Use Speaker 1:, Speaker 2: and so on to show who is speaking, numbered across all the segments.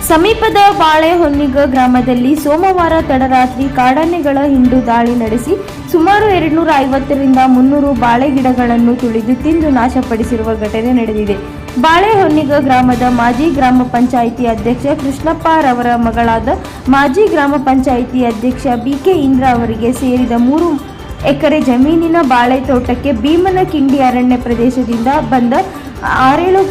Speaker 1: ಸಮೀಪದ ಬಾಳೆಹೊನ್ನಿಗ ಗ್ರಾಮದಲ್ಲಿ ಸೋಮವಾರ ತಡರಾತ್ರಿ ಕಾಡಾನೆಗಳ ಹಿಂಡು ದಾಳಿ ನಡೆಸಿ ಸುಮಾರು 250ರಿಂದ 300 ಬಾಳೆ ಗಿಡಗಳನ್ನು ತುಳಿದು ತಿಂದು ನಾಶಪಡಿಸಿರುವ ಘಟನೆ ನಡೆದಿದೆ. ಬಾಳೆಹೊನ್ನಿಗ ಗ್ರಾಮದ ಮಾಜಿ ಗ್ರಾಮ ಪಂಚಾಯಿತಿ ಅಧ್ಯಕ್ಷ ಕೃಷ್ಣಪ್ಪ ರವರ ಮಗಳಾದ ಮಾಜಿ ಗ್ರಾಮ ಪಂಚಾಯಿತಿ ಅಧ್ಯಕ್ಷ ಬಿಕೆ ಇಂದ್ರ ಅವರಿಗೆ ಸೇರಿದ 3 ಎಕರೆ ಜಮೀನಿನ ಬಾಳೆ ತೋಟಕ್ಕೆ ಭೀಮನಕಿಂಡಿ ಅರಣ್ಯ ಪ್ರದೇಶದಿಂದ ಬಂದ 6-7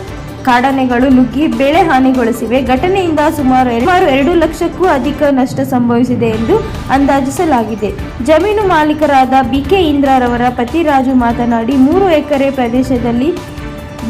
Speaker 1: ಕಾಡಾನೆಗಳು ನುಗ್ಗಿ ಬೆಳೆ ಹಾನಿಗೊಳಿಸಿವೆ. ಘಟನೆಯಿಂದ ಸುಮಾರು 2 ಲಕ್ಷಕ್ಕೂ ಅಧಿಕ ನಷ್ಟ ಸಂಭವಿಸಿದೆ ಎಂದು ಅಂದಾಜಿಸಲಾಗಿದೆ. ಜಮೀನು ಮಾಲೀಕರಾದ ಬಿಕೆ ಇಂದ್ರರವರ ಪತಿ ರಾಜು ಮಾತನಾಡಿ, 3 ಎಕರೆ ಪ್ರದೇಶದಲ್ಲಿ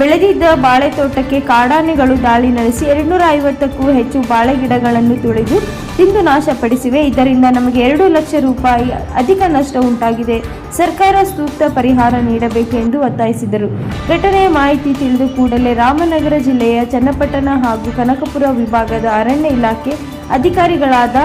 Speaker 1: ಬೆಳೆದಿದ್ದ ಬಾಳೆ ತೋಟಕ್ಕೆ ಕಾಡಾನೆಗಳು ದಾಳಿ ನಡೆಸಿ 250ಕ್ಕೂ ಹೆಚ್ಚು ಬಾಳೆ ಗಿಡಗಳನ್ನು ತುಳಿದು ತಿಂದು ನಾಶಪಡಿಸಿವೆ. ಇದರಿಂದ ನಮಗೆ 2 ಲಕ್ಷ ರೂಪಾಯಿ ಅಧಿಕ ನಷ್ಟ ಉಂಟಾಗಿದೆ. ಸರ್ಕಾರ ಸೂಕ್ತ ಪರಿಹಾರ ನೀಡಬೇಕು ಎಂದು ಒತ್ತಾಯಿಸಿದರು. ಘಟನೆಯ ಮಾಹಿತಿ ತಿಳಿದ ಕೂಡಲೇ ರಾಮನಗರ ಜಿಲ್ಲೆಯ ಚನ್ನಪಟ್ಟಣ ಹಾಗೂ ಕನಕಪುರ ವಿಭಾಗದ ಅರಣ್ಯ ಇಲಾಖೆ ಅಧಿಕಾರಿಗಳಾದ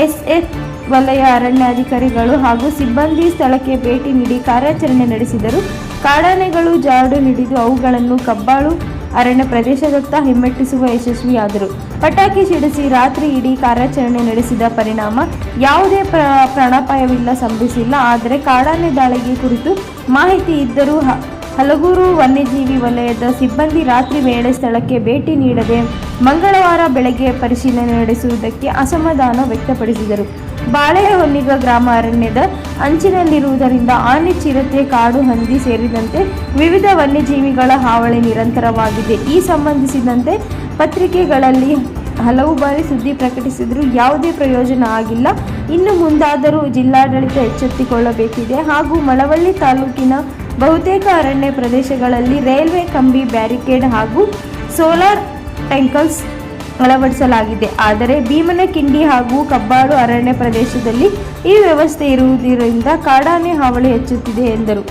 Speaker 1: ಎಸ್ಎಫ್ ವಲಯ ಅರಣ್ಯ ಅಧಿಕಾರಿಗಳು ಹಾಗೂ ಸಿಬ್ಬಂದಿ ಸ್ಥಳಕ್ಕೆ ಭೇಟಿ ನೀಡಿ ಕಾರ್ಯಾಚರಣೆ ನಡೆಸಿದರು. ಕಾಡಾನೆಗಳು ಜಾಡು ಹಿಡಿದು ಅವುಗಳನ್ನು ಕಬ್ಬಾಳು ಅರಣ್ಯ ಪ್ರದೇಶದತ್ತ ಹಿಮ್ಮೆಟ್ಟಿಸುವ ಯಶಸ್ವಿಯಾದರು. ಪಟಾಕಿ ಸಿಡಿಸಿ ರಾತ್ರಿ ಇಡೀ ಕಾರ್ಯಾಚರಣೆ ನಡೆಸಿದ ಪರಿಣಾಮ ಯಾವುದೇ ಪ್ರಾಣಾಪಾಯವಿಲ್ಲ ಸಂಭವಿಸಿಲ್ಲ. ಆದರೆ ಕಾಡಾನೆ ದಾಳಿಗೆ ಕುರಿತು ಮಾಹಿತಿ ಇದ್ದರೂ ಹಲಗೂರು ವನ್ಯಜೀವಿ ವಲಯದ ಸಿಬ್ಬಂದಿ ರಾತ್ರಿ ವೇಳೆ ಸ್ಥಳಕ್ಕೆ ಭೇಟಿ ನೀಡದೆ ಮಂಗಳವಾರ ಬೆಳಗ್ಗೆ ಪರಿಶೀಲನೆ ನಡೆಸುವುದಕ್ಕೆ ಅಸಮಾಧಾನ ವ್ಯಕ್ತಪಡಿಸಿದರು. ಬಾಳೆಹೊನ್ನಿಗ ಗ್ರಾಮ ಅರಣ್ಯದ ಅಂಚಿನಲ್ಲಿರುವುದರಿಂದ ಆನೆ, ಚಿರತೆ, ಕಾಡು ಹಂದಿ ಸೇರಿದಂತೆ ವಿವಿಧ ವನ್ಯಜೀವಿಗಳ ಹಾವಳಿ ನಿರಂತರವಾಗಿದೆ. ಈ ಸಂಬಂಧಿಸಿದಂತೆ ಪತ್ರಿಕೆಗಳಲ್ಲಿ ಹಲವು ಬಾರಿ ಸುದ್ದಿ ಪ್ರಕಟಿಸಿದರೂ ಯಾವುದೇ ಪ್ರಯೋಜನ ಆಗಿಲ್ಲ. ಇನ್ನು ಮುಂದಾದರೂ ಜಿಲ್ಲಾಡಳಿತ ಎಚ್ಚೆತ್ತುಕೊಳ್ಳಬೇಕಿದೆ ಹಾಗೂ ಮಳವಳ್ಳಿ ತಾಲೂಕಿನ ಬಹುತೇಕ ಅರಣ್ಯ ಪ್ರದೇಶಗಳಲ್ಲಿ ರೈಲ್ವೆ ಕಂಬಿ, ಬ್ಯಾರಿಕೇಡ್ ಹಾಗೂ ಸೋಲಾರ್ ಟ್ಯಾಂಕರ್ಸ್ ಅಳವಡಿಸಲಾಗಿದೆ. ಆದರೆ ಭೀಮನಕಿಂಡಿ ಹಾಗೂ ಕಬ್ಬಾಳು ಅರಣ್ಯ ಪ್ರದೇಶದಲ್ಲಿ ಈ ವ್ಯವಸ್ಥೆ ಇರುವುದರಿಂದ ಕಾಡಾನೆ ಹಾವಳಿ ಹೆಚ್ಚುತ್ತಿದೆ ಎಂದರು.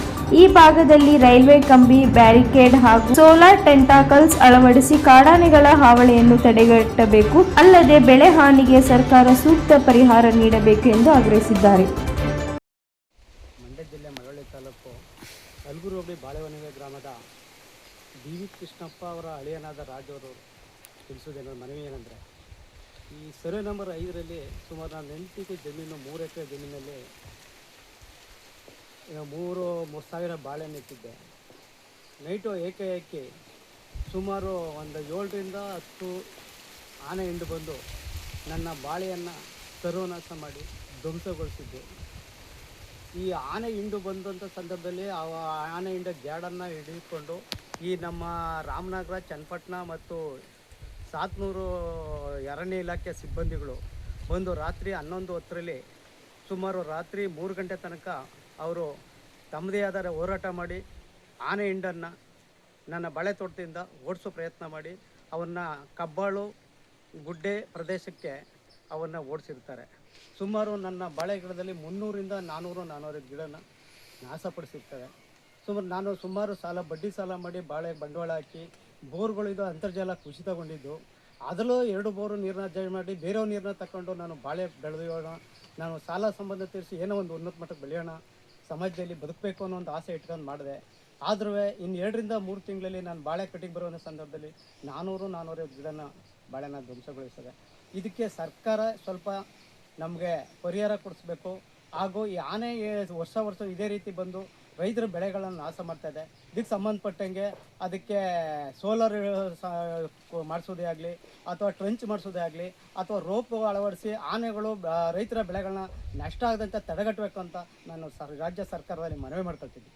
Speaker 1: ಈ ಭಾಗದಲ್ಲಿ ರೈಲ್ವೆ ಕಂಬಿ, ಬ್ಯಾರಿಕೇಡ್ ಹಾಗೂ ಸೋಲಾರ್ ಟೆಂಟಾಕಲ್ಸ್ ಅಳವಡಿಸಿ ಕಾಡಾನೆಗಳ ಹಾವಳಿಯನ್ನು ತಡೆಗಟ್ಟಬೇಕು. ಅಲ್ಲದೆ ಬೆಳೆ ಹಾನಿಗೆ ಸರ್ಕಾರ ಸೂಕ್ತ ಪರಿಹಾರ ನೀಡಬೇಕು ಎಂದು ಆಗ್ರಹಿಸಿದ್ದಾರೆ.
Speaker 2: ಮಂಡ್ಯ ಜಿಲ್ಲೆ ಮಳವಳ್ಳಿ ತಾಲೂಕು ಹಲಗೂರು ಹೋಬಳಿ ಬಾಳೆಹೊನ್ನಿಗ ಗ್ರಾಮದ ಡಿ.ವಿ. ಕೃಷ್ಣಪ್ಪ ಅವರ ಅಳಿಯನಾದ ರಾಜವರು ತಿಳಿಸೋದೇನೋ ಮನವಿ ಏನಂದರೆ, ಈ ಸರ್ವೆ ನಂಬರ್ 5ರಲ್ಲಿ ಸುಮಾರು ನಾನು ನೆಂಟಿಗೂ ಜಮೀನು 3 ಎಕರೆ ಜಮೀನಲ್ಲಿ 3,000 ಬಾಳೆ ನೆಟ್ಟಿದ್ದೆ. ನೈಟು ಏಕಾಏಕಿ ಸುಮಾರು ಒಂದು 7ರಿಂದ 10 ಆನೆ ಹಿಂಡು ಬಂದು ನನ್ನ ಬಾಳೆಯನ್ನು ಸರ್ವನಾಶ ಮಾಡಿ ಧ್ವಂಸಗೊಳಿಸಿದ್ದು. ಈ ಆನೆ ಹಿಂಡು ಬಂದಂಥ ಸಂದರ್ಭದಲ್ಲಿ ಆ ಆನೆ ಹಿಂಡ ಜಾಡನ್ನು ಹಿಡಿದುಕೊಂಡು ಈ ನಮ್ಮ ರಾಮನಗರ, ಚನ್ನಪಟ್ಟಣ ಮತ್ತು ಸಾತ್ನೂರು ಅರಣ್ಯ ಇಲಾಖೆ ಸಿಬ್ಬಂದಿಗಳು ಬಂದು ರಾತ್ರಿ 11:10ರಲ್ಲಿ ಸುಮಾರು ರಾತ್ರಿ 3 ಗಂಟೆ ತನಕ ಅವರು ತಮ್ಮದೇ ಆದ ಹೋರಾಟ ಮಾಡಿ ಆನೆ ಹಿಂಡನ್ನು ನನ್ನ ಬಾಳೆ ತೋಟದಿಂದ ಓಡಿಸೋ ಪ್ರಯತ್ನ ಮಾಡಿ ಅವನ್ನ ಕಬ್ಬಾಳು ಗುಡ್ಡೆ ಪ್ರದೇಶಕ್ಕೆ ಅವನ್ನು ಓಡಿಸಿರ್ತಾರೆ. ಸುಮಾರು ನನ್ನ ಬಾಳೆ ಗಿಡದಲ್ಲಿ 300ರಿಂದ 400 ಗಿಡನ ನಾಶಪಡಿಸಿರ್ತಾರೆ. ನಾನು ಸುಮಾರು ಬಡ್ಡಿ ಸಾಲ ಮಾಡಿ ಬಾಳೆ ಬಂಡವಾಳ ಹಾಕಿ ಬೋರ್ಗಳಿದ್ದು ಅಂತರ್ಜಲ ಕುಸಿತಗೊಂಡಿದ್ದು. ಅದರಲ್ಲೂ 2 ಬೋರು ನೀರನ್ನ ಅಡ್ಜಸ್ಟ್ ಮಾಡಿ ಬೇರೆಯವ್ರ ನೀರನ್ನ ತಗೊಂಡು ನಾನು ಬಾಳೆ ಬೆಳೆಯೋಣ, ನಾನು ಸಾಲ ಸಂಬಂಧ ತೀರಿಸಿ ಏನೋ ಒಂದು ಉನ್ನತ ಮಟ್ಟಕ್ಕೆ ಬೆಳೆಯೋಣ, ಸಮಾಜದಲ್ಲಿ ಬದುಕಬೇಕು ಅನ್ನೋ ಒಂದು ಆಸೆ ಇಟ್ಕೊಂಡು ಮಾಡಿದೆ. ಆದ್ರೂ ಇನ್ನು 2ರಿಂದ 3 ತಿಂಗಳಲ್ಲಿ ನಾನು ಬಾಳೆ ಕಟ್ಟಿಗೆ ಬರೋ ಸಂದರ್ಭದಲ್ಲಿ 400 ಗಿಡನ ಬಾಳೆನ ಧ್ವಂಸಗೊಳಿಸಿದೆ. ಇದಕ್ಕೆ ಸರ್ಕಾರ ಸ್ವಲ್ಪ ನಮಗೆ ಪರಿಹಾರ ಕೊಡಿಸ್ಬೇಕು. ಹಾಗೂ ಈ ಆನೆ ವರ್ಷ ಇದೇ ರೀತಿ ಬಂದು ರೈತರ ಬೆಳೆಗಳನ್ನು ನಾಶ ಮಾಡ್ತಾಯಿದೆ. ಇದಕ್ಕೆ ಸಂಬಂಧಪಟ್ಟಂಗೆ ಅದಕ್ಕೆ ಸೋಲಾರ್ ಮಾಡಿಸೋದೇ ಆಗಲಿ ಅಥವಾ ಟ್ರೆಂಚ್ ಮಾಡಿಸೋದೇ ಆಗಲಿ ಅಥವಾ ರೋಪ್ ಅಳವಡಿಸಿ ಆನೆಗಳು ರೈತರ ಬೆಳೆಗಳನ್ನ ನಷ್ಟ ಆಗದಂತೆ ತಡೆಗಟ್ಟಬೇಕು ಅಂತ ನಾನು ರಾಜ್ಯ ಸರ್ಕಾರದಲ್ಲಿ ಮನವಿ ಮಾಡ್ಕೊಳ್ತಿದ್ದೀನಿ.